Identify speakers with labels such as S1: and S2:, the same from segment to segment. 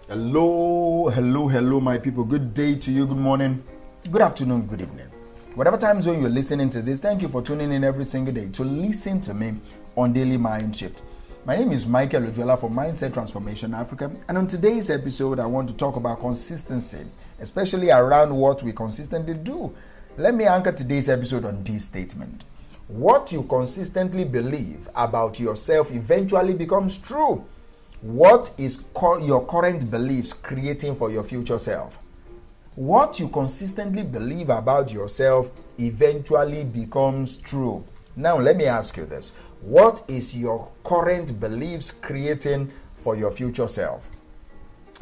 S1: Hello, my people. Good day to you, good morning, good afternoon, good evening. Whatever time zone you're listening to this, thank you for tuning in every single day to listen to me on Daily Mind Shift. My name is Michael Ojuela for Mindset Transformation Africa, and on today's episode, I want to talk about consistency, especially around what we consistently do. Let me anchor today's episode on this statement. What you consistently believe about yourself eventually becomes true. What is your current beliefs creating for your future self? What you consistently believe about yourself eventually becomes true. Now, let me ask you this. What is your current beliefs creating for your future self?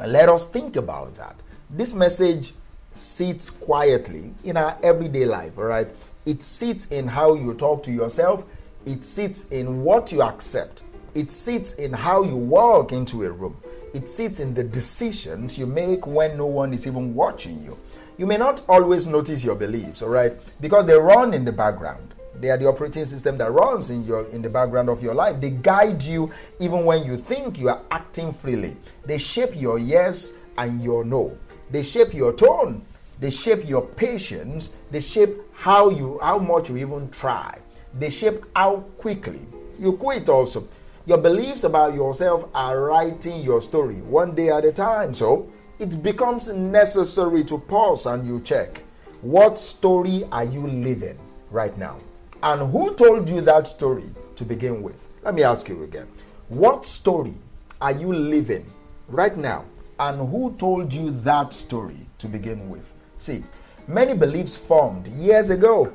S1: And let us think about that. This message sits quietly in our everyday life, all right? It sits in how you talk to yourself. It sits in what you accept. It sits in how you walk into a room. It sits in the decisions you make when no one is even watching you. You may not always notice your beliefs, all right? Because they run in the background. They are the operating system that runs in the background of your life. They guide you even when you think you are acting freely. They shape your yes and your no. They shape your tone. They shape your patience. They shape how much you even try. They shape how quickly you quit also. Your beliefs about yourself are writing your story one day at a time. So it becomes necessary to pause and you check. What story are you living right now? And who told you that story to begin with? Let me ask you again. What story are you living right now? And who told you that story to begin with? See, many beliefs formed years ago.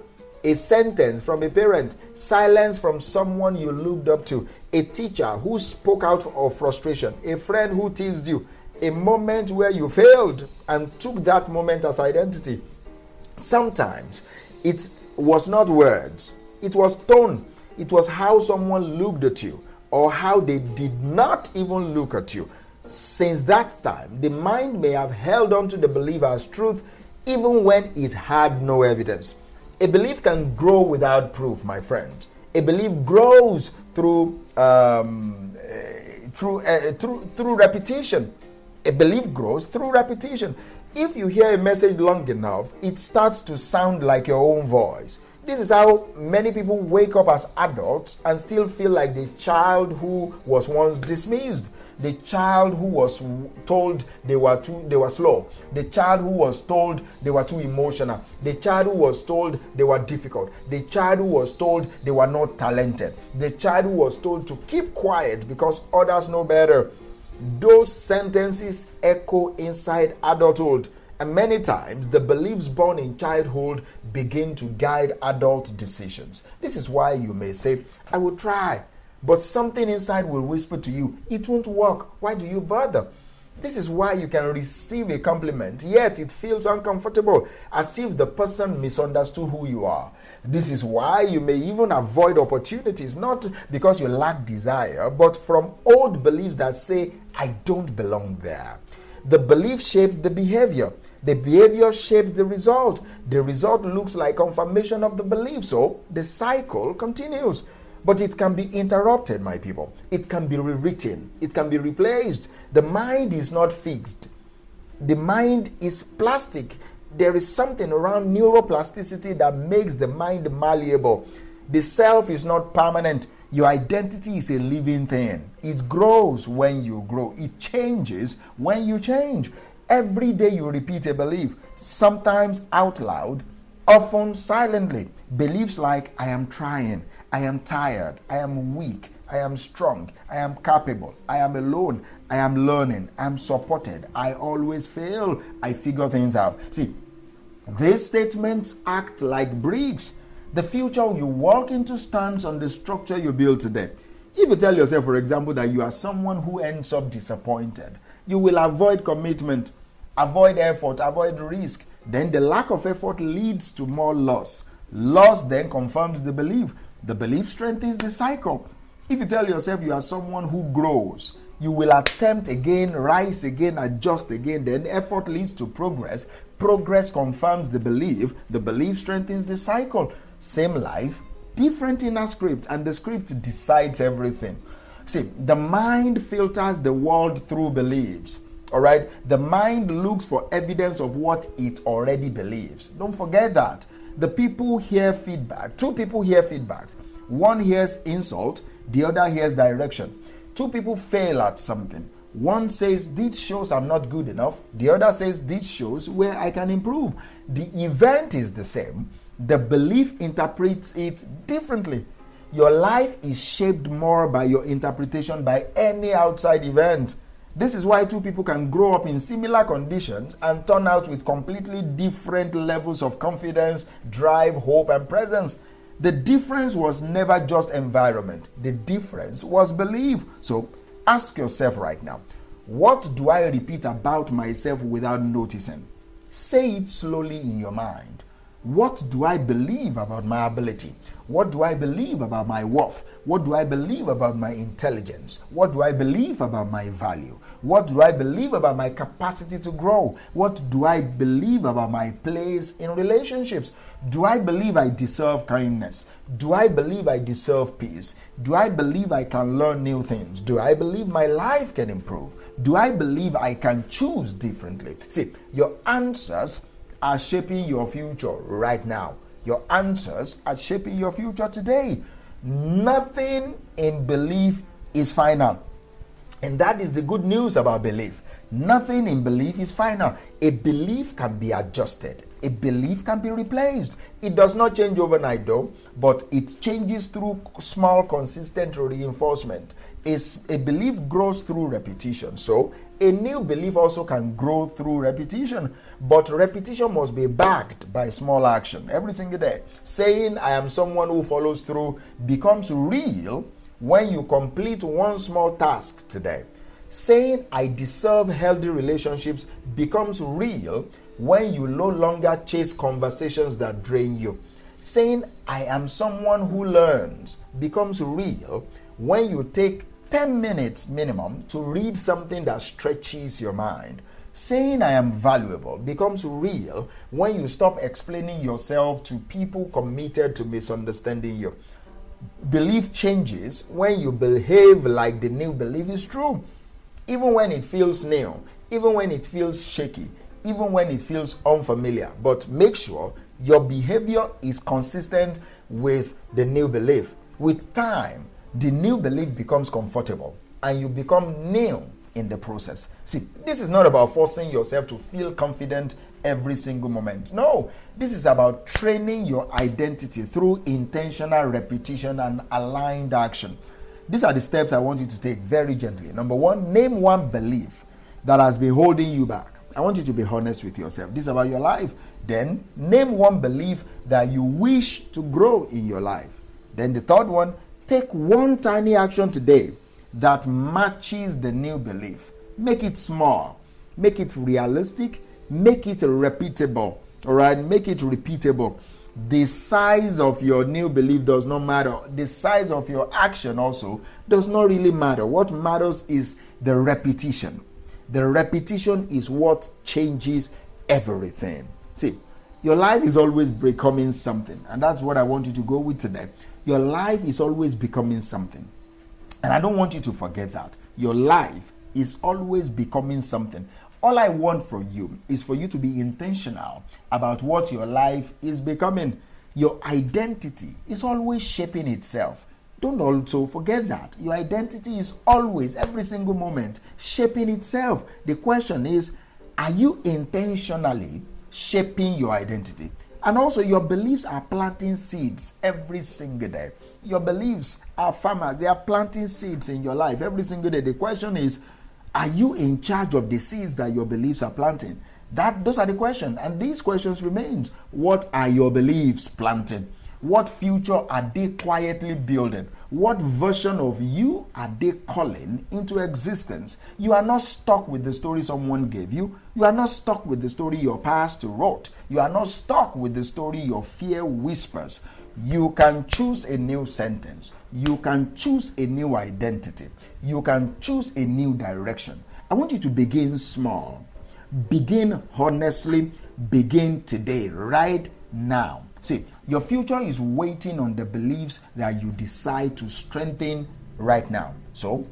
S1: A sentence from a parent, silence from someone you looked up to, a teacher who spoke out of frustration, a friend who teased you, a moment where you failed and took that moment as identity. Sometimes it was not words, it was tone, it was how someone looked at you or how they did not even look at you. Since that time, the mind may have held on to the belief as truth even when it had no evidence. A belief can grow without proof, my friend. A belief grows through repetition. A belief grows through repetition. If you hear a message long enough, it starts to sound like your own voice. This is how many people wake up as adults and still feel like the child who was once dismissed, the child who was told they were slow, the child who was told they were too emotional, the child who was told they were difficult, the child who was told they were not talented, the child who was told to keep quiet because others know better. Those sentences echo inside adulthood. And many times, the beliefs born in childhood begin to guide adult decisions. This is why you may say, I will try, but something inside will whisper to you, it won't work. Why do you bother? This is why you can receive a compliment, yet it feels uncomfortable, as if the person misunderstood who you are. This is why you may even avoid opportunities, not because you lack desire, but from old beliefs that say, I don't belong there. The belief shapes the behavior. The behavior shapes the result. The result looks like confirmation of the belief. So the cycle continues. But it can be interrupted, my people. It can be rewritten. It can be replaced. The mind is not fixed. The mind is plastic. There is something around neuroplasticity that makes the mind malleable. The self is not permanent. Your identity is a living thing. It grows when you grow. It changes when you change. Every day you repeat a belief, sometimes out loud, often silently. Beliefs like, I am trying, I am tired, I am weak, I am strong, I am capable, I am alone, I am learning, I am supported, I always fail, I figure things out. See, these statements act like bricks. The future you walk into stands on the structure you build today. If you tell yourself, for example, that you are someone who ends up disappointed, you will avoid commitment, avoid effort, avoid risk. Then the lack of effort leads to more loss. Loss then confirms the belief. The belief strengthens the cycle. If you tell yourself you are someone who grows, you will attempt again, rise again, adjust again. Then effort leads to progress. Progress confirms the belief. The belief strengthens the cycle. Same life, different inner script, and the script decides everything. See, the mind filters the world through beliefs. All right. The mind looks for evidence of what it already believes. Don't forget that. The people hear feedback. Two people hear feedbacks. One hears insult, the other hears direction. Two people fail at something. One says, this shows I'm not good enough. The other says, this shows where I can improve. The event is the same. The belief interprets it differently. Your life is shaped more by your interpretation by any outside event. This is why two people can grow up in similar conditions and turn out with completely different levels of confidence, drive, hope, and presence. The difference was never just environment. The difference was belief. So ask yourself right now, what do I repeat about myself without noticing? Say it slowly in your mind. What do I believe about my ability? What do I believe about my worth? What do I believe about my intelligence? What do I believe about my value? What do I believe about my capacity to grow? What do I believe about my place in relationships? Do I believe I deserve kindness? Do I believe I deserve peace? Do I believe I can learn new things? Do I believe my life can improve? Do I believe I can choose differently? See, your answers are shaping your future right now. Your answers are shaping your future today. Nothing in belief is final. And that is the good news about belief. Nothing in belief is final. A belief can be adjusted. A belief can be replaced. It does not change overnight though, but it changes through small, consistent reinforcement. A belief grows through repetition. So a new belief also can grow through repetition, but repetition must be backed by small action every single day. Saying I am someone who follows through becomes real when you complete one small task today. Saying I deserve healthy relationships becomes real when you no longer chase conversations that drain you. Saying I am someone who learns becomes real when you take 10 minutes minimum to read something that stretches your mind. Saying I am valuable becomes real when you stop explaining yourself to people committed to misunderstanding you. Belief changes when you behave like the new belief is true. Even when it feels new, even when it feels shaky, even when it feels unfamiliar. But make sure your behavior is consistent with the new belief. With time, the new belief becomes comfortable and you become new in the process. See, this is not about forcing yourself to feel confident every single moment. No, this is about training your identity through intentional repetition and aligned action. These are the steps I want you to take very gently. Number one, name one belief that has been holding you back. I want you to be honest with yourself. This is about your life. Then, name one belief that you wish to grow in your life. Then the third one, take one tiny action today that matches the new belief. Make it small. Make it realistic. Make it repeatable. All right? Make it repeatable. The size of your new belief does not matter. The size of your action also does not really matter. What matters is the repetition. The repetition is what changes everything. See, your life is always becoming something. And that's what I want you to go with today. Your life is always becoming something. And I don't want you to forget that. Your life is always becoming something. All I want from you is for you to be intentional about what your life is becoming. Your identity is always shaping itself. Don't also forget that. Your identity is always, every single moment, shaping itself. The question is, are you intentionally shaping your identity? And also, your beliefs are planting seeds every single day. Your beliefs are farmers. They are planting seeds in your life every single day. The question is, are you in charge of the seeds that your beliefs are planting? Those are the questions. And these questions remain. What are your beliefs planting? What future are they quietly building? What version of you are they calling into existence? You are not stuck with the story someone gave you. You are not stuck with the story your past wrote. You are not stuck with the story your fear whispers. You can choose a new sentence. You can choose a new identity. You can choose a new direction. I want you to begin small. Begin honestly. Begin today, right now. See, your future is waiting on the beliefs that you decide to strengthen right now. So,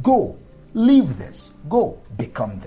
S1: go, live this. Go, become this.